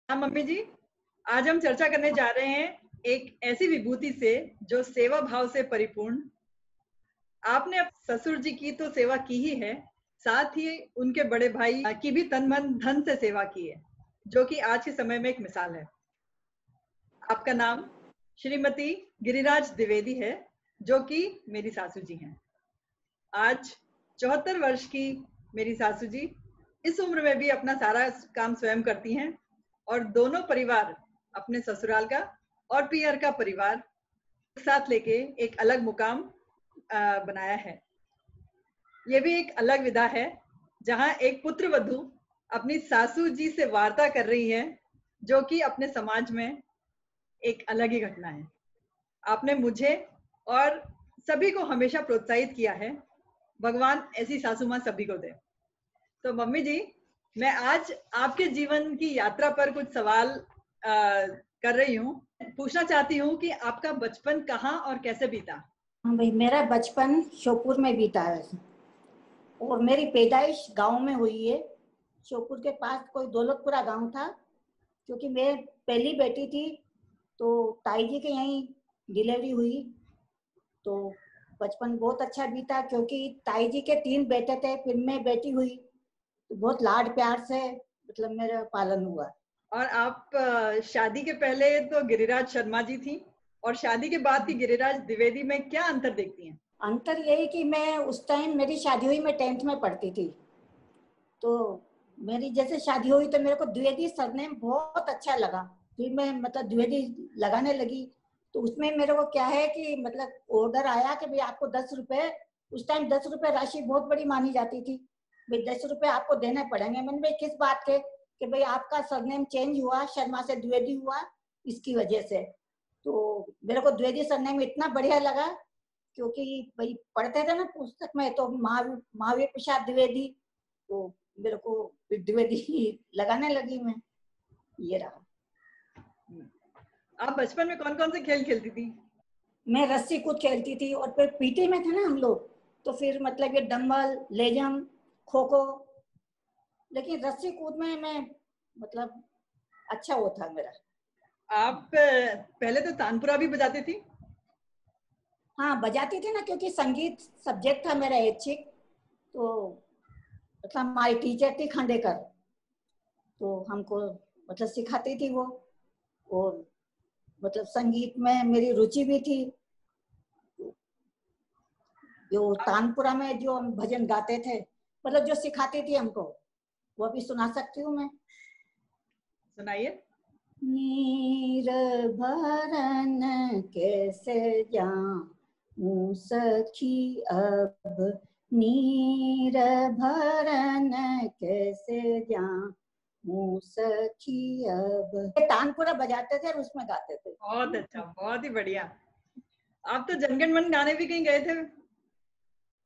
हाँ मम्मी जी, आज हम चर्चा करने जा रहे हैं एक ऐसी विभूति से जो सेवा भाव से परिपूर्ण। आपने अब ससुर जी की तो सेवा की ही है, साथ ही उनके बड़े भाई की भी तन मन धन से सेवा की है, जो कि आज के समय में एक मिसाल है। आपका नाम श्रीमती गिरिराज द्विवेदी है, जो कि मेरी सासू जी हैं। आज 74 वर्ष की मेरी सासू जी इस उम्र में भी अपना सारा काम स्वयं करती हैं और दोनों परिवार, अपने ससुराल का और पियर का परिवार एक साथ लेके एक अलग मुकाम बनाया है। ये भी एक अलग विधा है जहां एक पुत्र वधू अपनी सासू जी से वार्ता कर रही है, जो कि अपने समाज में एक अलग ही घटना है। आपने मुझे और सभी को हमेशा प्रोत्साहित किया है। भगवान ऐसी सासू माँ सभी को दे। तो मम्मी जी, मैं आज आपके जीवन की यात्रा पर कुछ सवाल कर रही हूँ। पूछना चाहती हूँ कि आपका बचपन कहाँ और कैसे बीता? हाँ भाई, मेरा बचपन श्योपुर में बीता है और मेरी पैदाइश गांव में हुई है। श्योपुर के पास कोई दौलतपुरा गांव था। क्योंकि मैं पहली बेटी थी तो ताई जी के यहीं डिलीवरी हुई। तो बचपन बहुत अच्छा बीता क्योंकि ताई जी के 3 बेटे थे, फिर मैं बेटी हुई तो बहुत लाड प्यार से मतलब मेरा पालन हुआ। और आप शादी के पहले तो गिरिराज शर्मा जी थी और शादी के बाद की गिरिराज द्विवेदी में क्या अंतर देखती हैं? अंतर यही कि मैं उस टाइम मेरी शादी हुई, मैं 10th में पढ़ती थी। तो मेरी जैसे शादी हुई तो मेरे को द्विवेदी सरनेम बहुत अच्छा लगा। फिर मैं मतलब द्विवेदी लगाने लगी तो उसमें मेरे को क्या है कि मतलब ऑर्डर आया कि भाई आपको 10 रुपए, उस टाइम 10 रुपए राशि बहुत बड़ी मानी जाती थी, भाई 10 रुपए आपको देने पड़ेंगे। मैंने भाई किस बात के कि भाई आपका सरनेम चेंज हुआ, शर्मा से द्विवेदी हुआ, इसकी वजह से। तो मेरे को द्विवेदी सरनेम इतना बढ़िया लगा क्योंकि भाई पढ़ते थे ना पुस्तक में तो महावीर प्रसाद द्विवेदी, तो मेरे को द्विवेदी लगाने लगी मैं। ये रहा। आप बचपन में कौन कौन से खेल खेलती थी? मैं रस्सी कूद खेलती थी और फिर पीटी में थे ना हम लोग, तो फिर मतलब ये डम्बल, लेजम, खो खो। लेकिन रस्सी कूद में मैं मतलब अच्छा वो था मेरा। आप पहले तो तानपुरा भी बजाती थी? हाँ बजाती थी ना, क्योंकि संगीत सब्जेक्ट था मेरा ऐच्छिक। तो मतलब हमारी टीचर थी खांडेकर, तो हमको मतलब सिखाती थी वो। और मतलब संगीत में मेरी रुचि भी थी। जो तानपुरा में जो हम भजन गाते थे, मतलब जो सिखाती थी हमको, वो भी सुना सकती हूँ मैं। सुनाइए। नीर भरन कैसे जाऊं सखी अब, नीर भरन कैसे जाऊं सखी अब। तानपुरा बजाते थे और उसमें गाते थे। बहुत अच्छा, बहुत ही बढ़िया। आप तो जनगण मन गाने भी कहीं गए थे?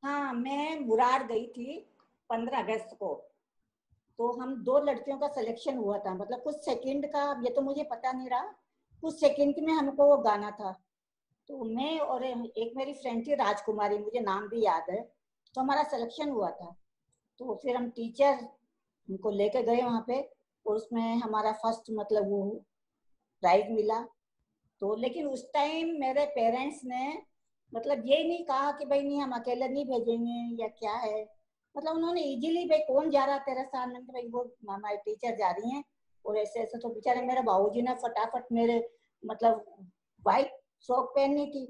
हाँ, मैं मुरार गई थी 15 अगस्त को। तो हम 2 लड़कियों का सिलेक्शन हुआ था, मतलब कुछ सेकंड का, ये तो मुझे पता नहीं रहा, कुछ सेकंड में हमको वो गाना था। तो मैं और एक मेरी फ्रेंड थी राजकुमारी, मुझे नाम भी याद है। तो हमारा सिलेक्शन हुआ था। तो फिर हम टीचर हमको लेके गए वहाँ पे और उसमें हमारा फर्स्ट मतलब वो प्राइज मिला। तो लेकिन उस टाइम मेरे पेरेंट्स ने मतलब ये नहीं कहा कि भाई नहीं हम अकेले नहीं भेजेंगे या क्या है। मतलब उन्होंने इजीली भाई कौन जा रहा तेरे साथ, में भाई वो हमारी टीचर जा रही हैं और ऐसे ऐसे। तो बेचारे मेरे बाबूजी ने फटाफट मेरे मतलब वाइट फ्रॉक पहननी थी,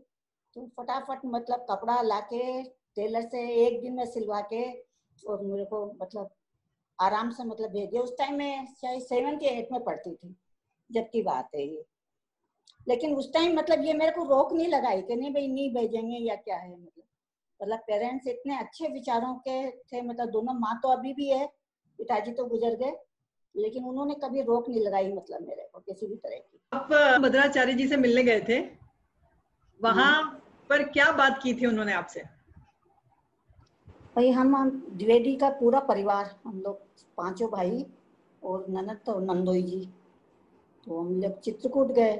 तो फटाफट मतलब कपड़ा लाके टेलर से 1 दिन में सिलवा के और मेरे को मतलब आराम से मतलब भेज दिया। उस टाइम में शायद 7th या 8th में पढ़ती थी जब की बात है ये। लेकिन उस टाइम मतलब ये मेरे को रोक नहीं लगाई कि नहीं भाई नहीं भेजेंगे या क्या है। मतलब पेरेंट्स इतने अच्छे विचारों के थे, मतलब दोनों, माँ तो अभी भी है, पिताजी तो गुजर गए, लेकिन उन्होंने कभी रोक नहीं लगाई मतलब मेरे को किसी भी तरह की। आप भद्राचार्य जी से मिलने गए थे, वहां पर क्या बात की थी उन्होंने आपसे? भाई हम द्विवेदी का पूरा परिवार, हम लोग 5 भाई और ननद और नंदोई जी, तो हम लोग चित्रकूट गए।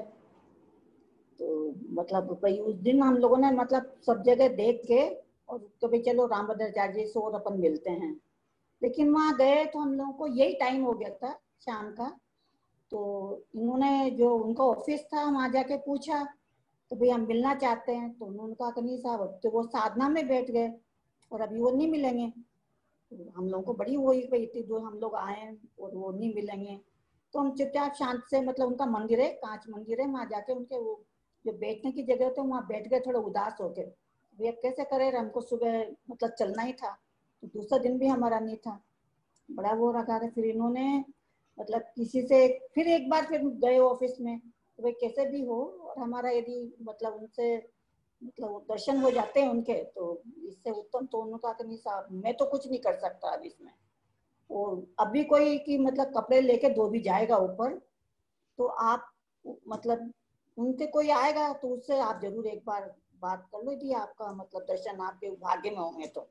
तो मतलब भाई उस दिन हम लोगों ने मतलब सब जगह देख के और तो भाई चलो रामभद्राचार्य जी से और अपन मिलते हैं। लेकिन वहां गए तो हम लोगों को यही टाइम हो गया था शाम का। तो इन्होंने जो उनका ऑफिस था वहां जाके पूछा तो भाई हम मिलना चाहते हैं। तो उन्होंने कहा कि नहीं साहब, अब तो वो साधना में बैठ गए और अभी वो नहीं मिलेंगे। तो हम लोगों को बड़ी वो हुई थी, जो हम लोग आए और वो नहीं मिलेंगे। तो हम चुपचाप शांत से, मतलब उनका मंदिर है, कांच मंदिर है, वहां जाके उनके वो जो बैठने की जगह थे वहां बैठ गए, थोड़ा उदास होके। भैया कैसे करे, हमको सुबह मतलब चलना ही था, तो दूसरा दिन भी हमारा नहीं था, बड़ा वो रखा था। फिर इन्होंने मतलब किसी से फिर एक बार फिर गए ऑफिस में, तो भाई कैसे भी हो, और हमारा यदि मतलब उनसे मतलब दर्शन हो जाते हैं उनके, तो इससे उत्तम तो उन्होंने कहा कि नहीं साहब, मैं तो कुछ नहीं कर सकता अब इसमें। और अभी कोई कि मतलब कपड़े लेके धो भी जाएगा ऊपर, तो आप मतलब उनके कोई आएगा तो उससे आप जरूर एक बार बात कर लो यदि आपका मतलब दर्शन आपके भाग्य में होंगे तो।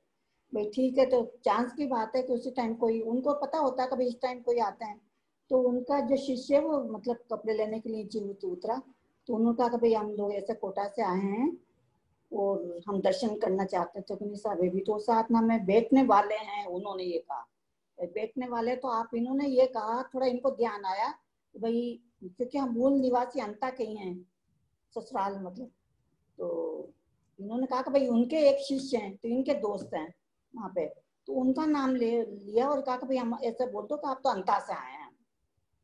भाई ठीक है, तो चांस की बात है कि उसी टाइम कोई, उनको पता होता है कि भाई इस टाइम कोई आता है। तो उनका जो शिष्य है वो मतलब कपड़े लेने के लिए नीचे उतरा। तो उन्होंने कहा कि भाई हम लोग ऐसे कोटा से आए हैं और हम दर्शन करना चाहते थे। तो साहब अभी तो साधना में बैठने वाले हैं, उन्होंने ये कहा बैठने वाले। तो आप, इन्होंने ये कहा, थोड़ा इनको ध्यान आया भाई, क्योंकि हम मूल निवासी अंता के ही हैं, ससुराल मतलब। तो इन्होंने कहा कि भाई उनके एक शिष्य हैं, तो इनके दोस्त हैं वहाँ पे, तो उनका नाम ले लिया और कहा कि भाई हम ऐसे बोल दो कि आप तो अंता से आए हैं।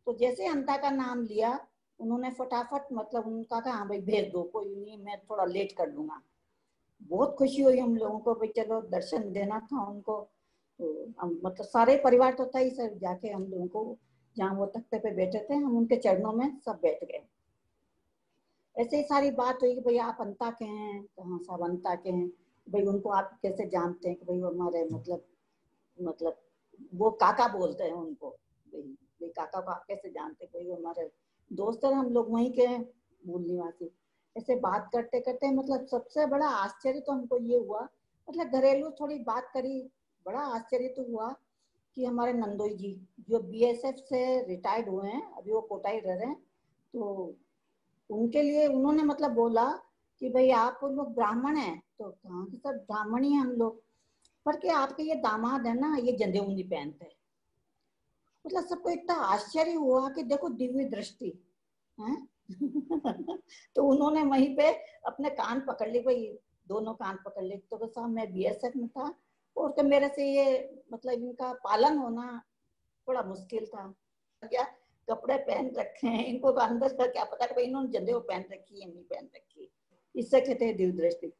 तो जैसे अंता का नाम लिया, उन्होंने फटाफट मतलब उनका कहा हाँ भाई भेज दो, कोई नहीं, मैं थोड़ा लेट कर लूंगा। बहुत खुशी हुई हम लोगों को, भाई चलो दर्शन देना था उनको। तो हम मतलब सारे परिवार तो था ही सर, जाके हम लोगों को जहाँ वो तख्ते पे बैठे थे, हम उनके चरणों में सब बैठ गए। ऐसे ही सारी बात हुई कि भाई आप अंता के हैं, कहाँ सब अंता के हैं, भाई उनको आप कैसे जानते हैं, कि भाई वो हमारे मतलब वो काका बोलते हैं उनको, भाई भाई काका को आप कैसे जानते हैं, भाई वो हमारे दोस्त हैं, हम लोग वहीं के मूल निवासी। ऐसे बात करते करते मतलब सबसे बड़ा आश्चर्य तो हमको ये हुआ, मतलब घरेलू थोड़ी बात करी, बड़ा आश्चर्य तो हुआ कि हमारे नंदोई जी जो बीएसएफ से रिटायर्ड हुए हैं, अभी वो कोटा ही रह रहे हैं। तो उनके लिए उन्होंने मतलब बोला कि भाई आप लोग ब्राह्मण हैं, तो कहाँ के सब ब्राह्मण ही हैं हम लोग, पर क्या आपके ये दामाद है ना, ये जंदेऊ नहीं पहनते। मतलब सबको इतना आश्चर्य हुआ कि देखो दिव्य दृष्टि है। तो उन्होंने वहीं पे अपने कान पकड़ ली, भाई दोनों कान पकड़ ली। तो साहब मैं बीएसएफ में था और तो मेरे से ये मतलब इनका पालन होना बड़ा मुश्किल था। क्या कपड़े पहन रखे हैं, इनको तो अंदर का क्या पता कि भाई इन्होंने जंदेव पहन रखी है नहीं पहन रखी, इससे कहते हैं दिव्य दृष्टि।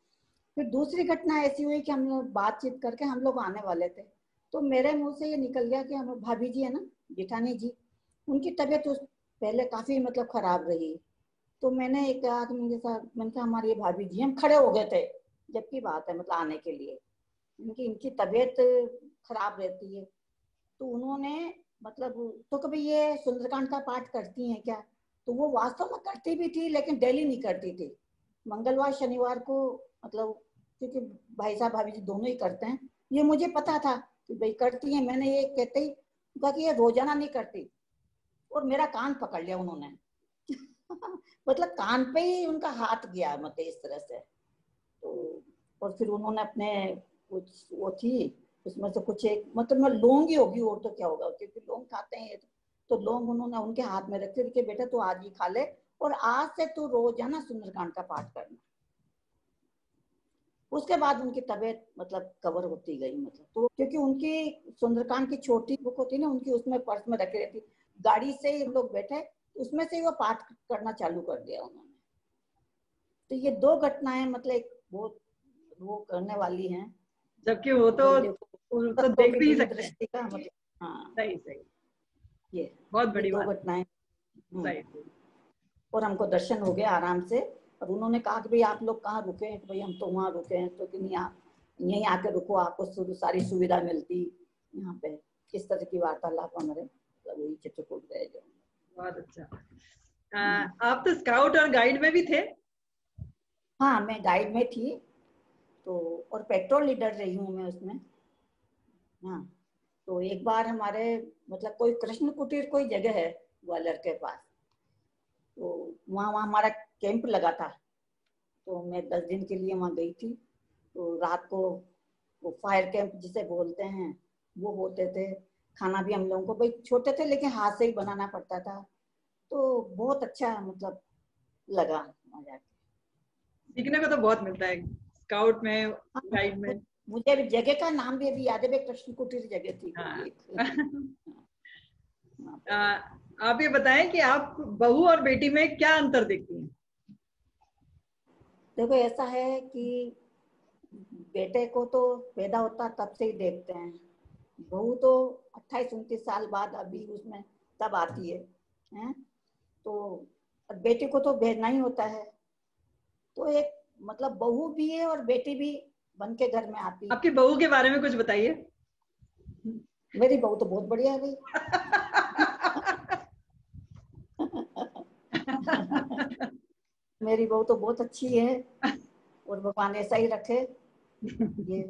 फिर दूसरी घटना ऐसी हुई कि हम लोग बातचीत करके हम लोग आने वाले थे, तो मेरे मुंह से ये निकल गया कि हम भाभी जी है ना, जेठानी जी, उनकी तबीयत उस पहले काफी मतलब खराब रही। तो मैंने एक आदमी के साथ मैंने कहा हमारी ये भाभी जी, हम खड़े हो गए थे जबकि बात है मतलब आने के लिए, इनकी तबीयत खराब रहती है। तो उन्होंने मतलब, तो कभी ये सुंदरकांड का पाठ करती हैं क्या? तो वो वास्तव में करती भी थी लेकिन डेली नहीं करती थी, मंगलवार शनिवार को, मतलब क्योंकि भाई साहब भाभी जी दोनों ही करते हैं, ये मुझे पता था कि भाई करती हैं। मैंने ये कहते ही कहा कि ये रोजाना नहीं करती, और मेरा कान पकड़ लिया उन्होंने। मतलब कान पे ही उनका हाथ गया मतलब इस तरह से। तो और फिर उन्होंने अपने कुछ वो थी उसमें से कुछ एक मतलब मैं लौंग ही होगी और तो क्या होगा, क्योंकि लौंग खाते हैं, तो लौंग उन्होंने उनके हाथ में रखे कि बेटा तू आज ही खा ले और आज से तू रोजाना सुंदरकांड का पाठ करना। उसके बाद उनकी तबीयत मतलब कवर होती गई, मतलब तो क्योंकि उनकी सुंदरकांड की छोटी बुक होती ना उनकी, उसमें पर्स में रखी रहती, गाड़ी से ही हम लोग बैठे उसमें से ही वो पाठ करना चालू कर दिया उन्होंने। तो ये दो घटनाएं मतलब बहुत वो करने वाली हैं। जबकि वो तो तत्वों देख की भी दिव्य सकते हैं। दृष्टि का मतलब, हाँ सही सही। ये बहुत ये बड़ी दो बात। घटनाएं। सही सही। और हमको दर्शन हो गया आराम से। और उन्होंने कहा कि भाई आप लोग कहाँ रुके हैं, तो भाई हम तो वहाँ रुके हैं। तो कि नहीं आप यहीं आके रुको, आपको सारी सुविधा मिलती यहाँ पे। किस तरह की वार्तालाप हमारे मतलब वही चित्रकूट गए जो। बहुत अच्छा। आप तो स्काउट और गाइड में भी थे? हाँ मैं गाइड में थी, तो और पेट्रोल लीडर रही हूँ मैं उसमें। हाँ तो एक बार हमारे मतलब कोई कृष्ण कुटीर कोई जगह है ग्वालियर के पास, तो वहाँ वहाँ हमारा कैंप लगा था। तो मैं 10 दिन के लिए वहाँ गई थी। तो रात को वो फायर कैंप जिसे बोलते हैं वो होते थे। खाना भी हम लोगों को, भाई छोटे थे लेकिन हाथ से ही बनाना पड़ता था। तो बहुत अच्छा मतलब लगा वहाँ जाके। सीखने को तो बहुत मिलता है स्काउट में, हाँ, गाइड में। मुझे अभी जगह का नाम भी अभी याद है, कृष्ण कुटीर जगह थी कोई हाँ। एक। वहाँ पे आप ये बताएं कि आप बहू और बेटी में क्या अंतर देखती हैं? देखो ऐसा है कि बेटे को तो पैदा होता तब से ही देखते हैं, बहू तो 28-29 साल बाद अभी उसमें तब आती है? तो बेटी को तो भेजना ही होता है। तो एक मतलब बहू भी है और बेटी भी बन के घर में आती है। आपकी बहू के बारे में कुछ बताइए। मेरी बहू तो बहुत बढ़िया है भाई। मेरी बहू तो बहुत अच्छी है और भगवान ऐसा ही रखे ये।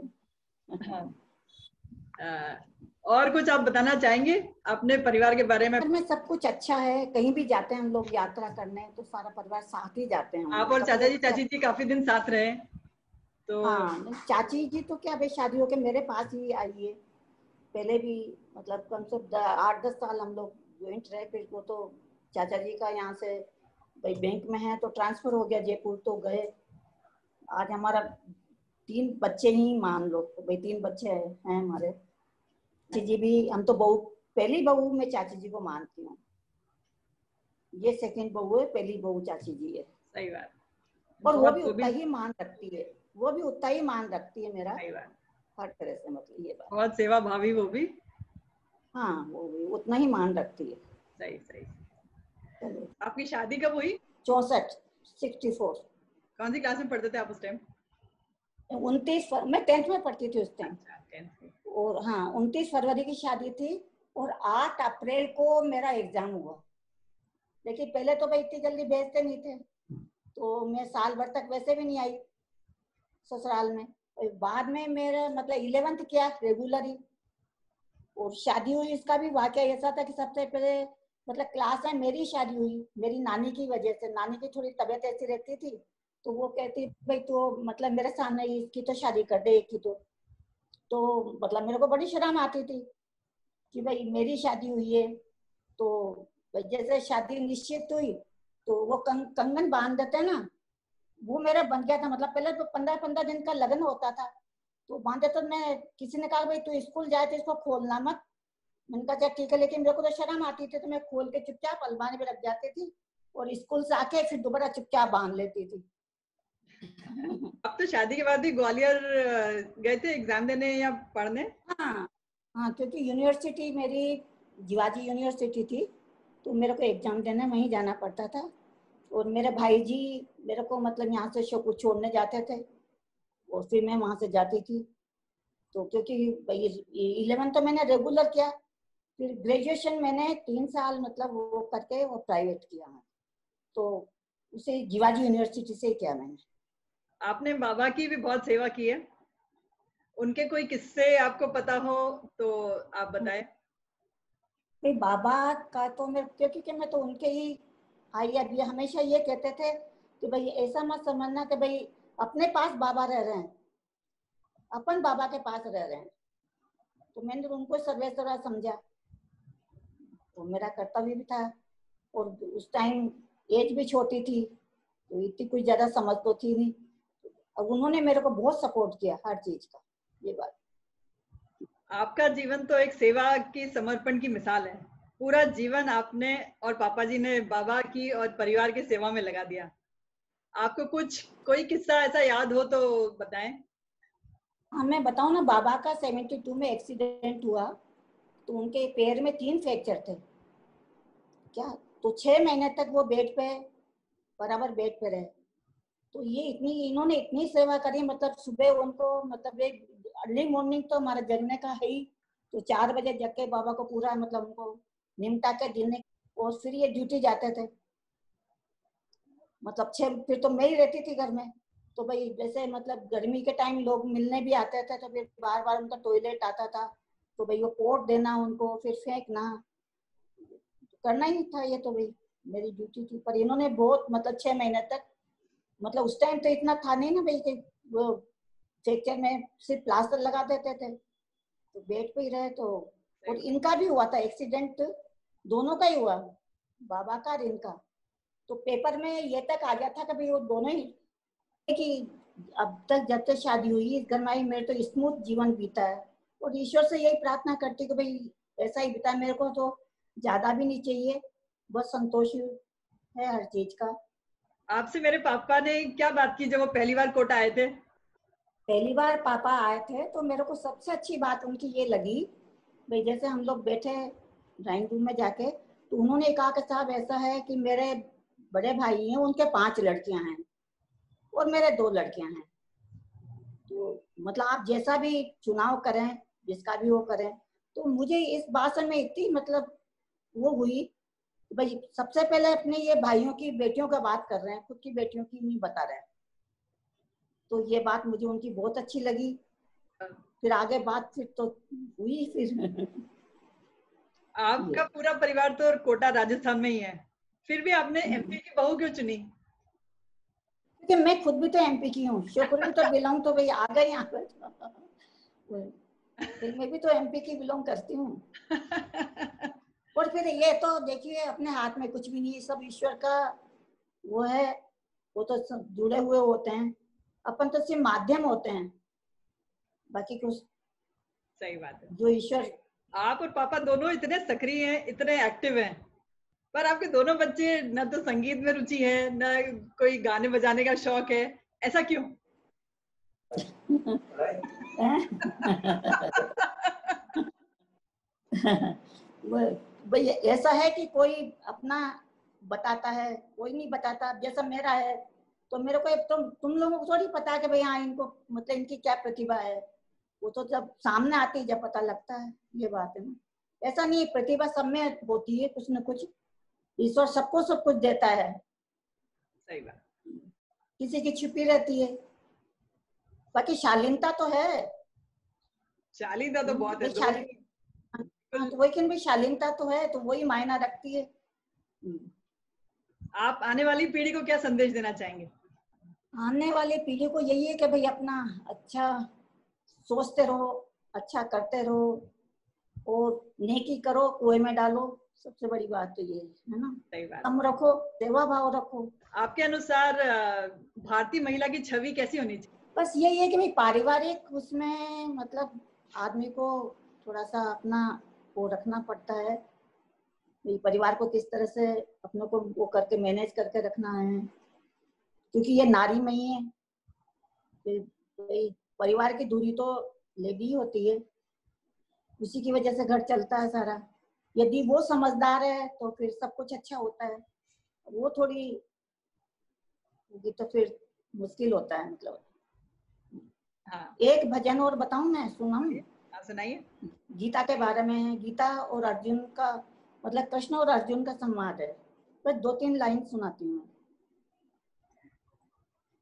और कुछ आप बताना चाहेंगे अपने परिवार के बारे में? घर में सब कुछ अच्छा है, कहीं भी जाते हैं हम लोग यात्रा करने तो सारा परिवार साथ ही जाते हैं हम आप लोग, और सब चाचा जी लोग चाची जी काफी दिन साथ रहे, तो हाँ, चाची जी तो क्या भाई शादी होके मेरे पास ही आई है। पहले भी मतलब कम से कम 8-10 साल हम लोग ज्वाइंट रहे, फिर वो तो चाचा जी का यहाँ से भाई बैंक में है तो ट्रांसफर हो गया जयपुर, तो गए। आज हमारा 3 बच्चे ही मान लो, तो भाई 3 बच्चे हैं हमारे। चाची जी भी, हम तो बहू, पहली बहू मैं चाची जी को मानती हूँ, ये सेकंड बहू है, पहली बहू चाची जी है। सही बात। और वो बहुत, भी वो उतना भी ही मान रखती है, वो भी उतना ही मान रखती है मेरा, सही बात। हर तरह से, मतलब ये बात। बहुत सेवा भावी वो भी। हाँ, वो भी उतना ही मान रखती है। सही सही। चलो, आपकी शादी कब हुई? 64, 64। कौन सी क्लास में पढ़ते थे आप उस टाइम? 29, मैं 10th में पढ़ती थी उस टाइम। अच्छा, 10th में। और हाँ, 29 फरवरी की शादी थी और 8 अप्रैल को मेरा एग्जाम हुआ। लेकिन पहले तो भाई इतनी जल्दी भेजते नहीं थे, तो मैं साल भर तक वैसे भी नहीं आई ससुराल में। और बाद में मेरा मतलब 11th किया रेगुलर ही। और शादी हुई, इसका भी वाकया ऐसा था कि सबसे पहले मतलब क्लास में मेरी शादी हुई मेरी नानी की वजह से। नानी की थोड़ी तबीयत ऐसी रहती थी, तो वो कहती भाई तो मतलब मेरे सामने इसकी तो शादी कर दे एक की तो मतलब मेरे को बड़ी शर्म आती थी कि भाई मेरी शादी हुई है। तो भाई जैसे शादी निश्चित हुई तो वो कंगन बांध देते हैं ना, वो मेरा बन गया था। मतलब पहले तो 15-15 दिन का लगन होता था, तो बांधे तो मैं, किसी ने कहा भाई तू स्कूल जाए तो इसको खोलना मत। मैंने कहा अच्छा ठीक है, लेकिन मेरे को तो शर्म आती थी तो मैं खोल के चुपचाप अलमारी में रख जाती थी और स्कूल से आके फिर दोबारा चुपचाप बांध लेती थी। आप तो शादी के बाद भी ग्वालियर गए थे एग्जाम देने या पढ़ने? हाँ हाँ, क्योंकि यूनिवर्सिटी मेरी जीवाजी यूनिवर्सिटी थी, तो मेरे को एग्जाम देने वहीं जाना पड़ता था। और मेरे भाई जी मेरे को मतलब यहाँ से छोड़ने जाते थे और फिर मैं वहां से जाती थी। तो क्योंकि 11 तो मैंने रेगुलर किया, फिर ग्रेजुएशन मैंने 3 साल मतलब वो करके वो प्राइवेट किया है, तो उसे जीवाजी यूनिवर्सिटी से ही किया मैंने। आपने बाबा की भी बहुत सेवा की है, उनके कोई किस्से आपको पता हो तो आप बताएं। भाई बाबा का तो मैं, क्योंकि कि मैं तो उनके ही आई, अब ये हमेशा ये कहते थे कि भाई ऐसा मत समझना कि भाई अपने पास बाबा रह रहे हैं, अपन बाबा के पास रह रहे हैं। तो मैंने उनको सर्वेश्वरा समझा, तो मेरा कर्तव्य भी था। और उस टाइम एज भी छोटी थी, तो इतनी कुछ ज्यादा समझ तो थी नहीं। अब उन्होंने मेरे को बहुत सपोर्ट किया हर चीज का, ये बात। आपका जीवन तो एक सेवा की समर्पण की मिसाल है। पूरा जीवन आपने और पापा जी ने बाबा की और परिवार की सेवा में लगा दिया। आपको कुछ कोई किस्सा ऐसा याद हो तो बताएं। हाँ, मैं बताऊँ ना, बाबा का 72 में एक्सीडेंट हुआ, तो उनके पैर में 3 फ्रैक्चर थे क्या। तो 6 महीने तक वो बेड पे, बराबर बेड पे रहे। तो ये इतनी, इन्होंने इतनी सेवा करी, मतलब सुबह उनको मतलब एक अर्ली मॉर्निंग तो हमारा जगने का है ही, तो 4 बजे जग के बाबा को पूरा मतलब उनको निमटा के देने, और फिर ये ड्यूटी जाते थे। मतलब 6, फिर तो मैं ही रहती थी घर में। तो भाई जैसे मतलब गर्मी के टाइम लोग मिलने भी आते थे, तो फिर बार बार उनका टॉयलेट आता था, तो भाई वो पोट देना उनको, फिर फेंकना, करना ही था ये तो भाई मेरी ड्यूटी थी। पर इन्होंने बहुत मतलब 6 महीने तक, मतलब उस टाइम तो इतना था नहीं ना भाई कि वो फ्रैक्चर में सिर्फ प्लास्टर लगा देते थे, तो बेड पे ही रहे। तो और इनका भी हुआ था एक्सीडेंट, दोनों का ही हुआ। बाबा का और इनका। तो पेपर में ये तक आ गया था कि भाई वो दोनों ही, कि अब तक जब तक शादी हुई इस घर में आई, मेरे तो स्मूथ जीवन बीता है, और ईश्वर से यही प्रार्थना करती कि भाई ऐसा ही बीता। मेरे को तो ज्यादा भी नहीं चाहिए, बस संतोष है हर चीज का। आपसे मेरे पापा ने क्या बात की जब वो पहली बार कोटा आए थे? पहली बार पापा आए थे तो मेरे को सबसे अच्छी बात उनकी ये लगी, भाई जैसे हम लोग बैठे ड्राइंग रूम में जाके, तो उन्होंने कहा कि साहब ऐसा है कि मेरे बड़े भाई हैं, उनके 5 लड़कियां हैं और मेरे 2 लड़कियां हैं, तो मतलब आप जैसा भी चुनाव करें, जिसका भी वो करें। तो मुझे इस भाषण में इतनी मतलब वो हुई, भाई सबसे पहले अपने ये भाइयों की बेटियों का बात कर रहे हैं, खुद की बेटियों की नहीं बता रहे हैं। तो ये बात मुझे उनकी बहुत अच्छी लगी। फिर आगे बात फिर तो हुई फिर आपका पूरा परिवार तो कोटा राजस्थान में ही है, फिर भी आपने एमपी की बहू क्यों चुनी? क्योंकि मैं खुद भी तो एमपी की हूँ, शिवपुरी तो बिलोंग, तो भाई आ गए यहाँ पर, फिर मैं भी तो एमपी की बिलोंग करती हूँ। और फिर ये तो देखिए अपने हाथ में कुछ भी नहीं, सब ईश्वर का वो है, वो तो सब जुड़े हुए होते हैं, अपन तो सिर्फ माध्यम होते हैं, बाकी कुछ सही बात है। जो ईश्वर। आप और पापा दोनों इतने सक्रिय हैं, इतने एक्टिव हैं, पर आपके दोनों बच्चे न तो संगीत में रुचि है, न कोई गाने बजाने का शौक है, ऐसा क्यों? भाई ऐसा है कि कोई अपना बताता है, कोई नहीं बताता। जैसा मेरा है तो मेरे को तुम लोगों को थोड़ी पता है कि भाई हाँ इनको मतलब इनकी क्या प्रतिभा है, वो तो जब सामने आती है जब पता लगता है, ये बात है ना। ऐसा नहीं, प्रतिभा सब में होती है कुछ न कुछ, ईश्वर सबको सब कुछ देता है, सही बात। किसी की छिपी रहती है। बाकी शालीनता तो है, शालीनता तो बहुत है, दोनों हाँ तो वही भी शालीनता तो है, तो वही मायना रखती है। आप आने वाली पीढ़ी को क्या संदेश देना चाहेंगे? आने वाली पीढ़ी को यही है कि भाई अपना अच्छा सोचते रहो, अच्छा करते रहो, और नेकी करो, कुएं में डालो, सबसे बड़ी बात तो ये है ना। सही बात। कम रखो, सेवा भाव रखो। आपके अनुसार भारतीय महिला की छवि कैसी होनी चाहिए? बस यही है कि भाई पारिवारिक उसमें मतलब आदमी को थोड़ा सा अपना वो रखना पड़ता है, भाई परिवार को किस तरह से अपनों को वो करके मैनेज करके रखना है, क्योंकि ये नारी में ही है। भाई परिवार की दूरी तो लेडी ही होती है, उसी की वजह से घर चलता है सारा। यदि वो समझदार है तो फिर सब कुछ अच्छा होता है, वो थोड़ी होगी तो फिर मुश्किल होता है। मतलब हाँ, एक भजन और बताऊं मैं, सुनाऊं? आप सुनाइए। गीता के बारे में है, गीता और अर्जुन का, मतलब कृष्ण और अर्जुन का संवाद है, बस 2-3 लाइन सुनाती हूँ।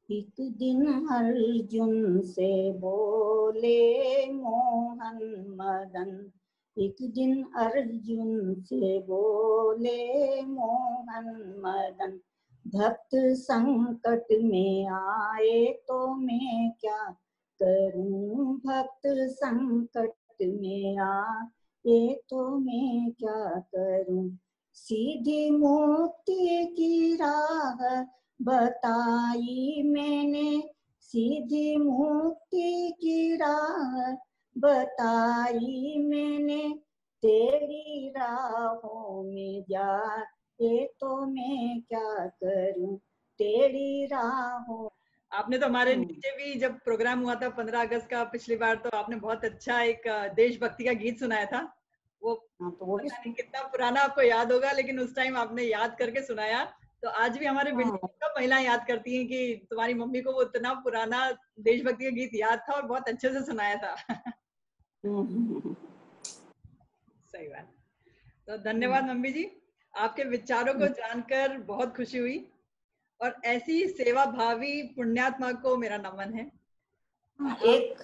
एक दिन अर्जुन से बोले मोहन मदन, एक दिन अर्जुन से बोले मोहन मदन, भक्त संकट में आए तो मैं क्या करूं, भक्त संकट में आए तो मैं क्या करूं, सीधी मुक्ति की राह बताई मैंने, सीधी मुक्ति की राह बताई मैंने, तेरी राहों में जाए तो मैं क्या करूं, तेरी राहों। आपने तो हमारे नीचे भी जब प्रोग्राम हुआ था 15 अगस्त का पिछली बार, तो आपने बहुत अच्छा एक देशभक्ति का गीत सुनाया था। वो तो वो भी पता नहीं कितना पुराना आपको याद होगा, लेकिन उस टाइम आपने याद करके सुनाया। तो आज भी हमारे बिल्डिंग में सब महिलाएं याद करती हैं कि तुम्हारी मम्मी को वो इतना पुराना देशभक्ति का गीत याद था और बहुत अच्छे से सुनाया था। सही बात। तो धन्यवाद मम्मी जी, आपके विचारों को जानकर बहुत खुशी हुई, और ऐसी सेवा भावी पुण्यात्मा को मेरा नमन है। एक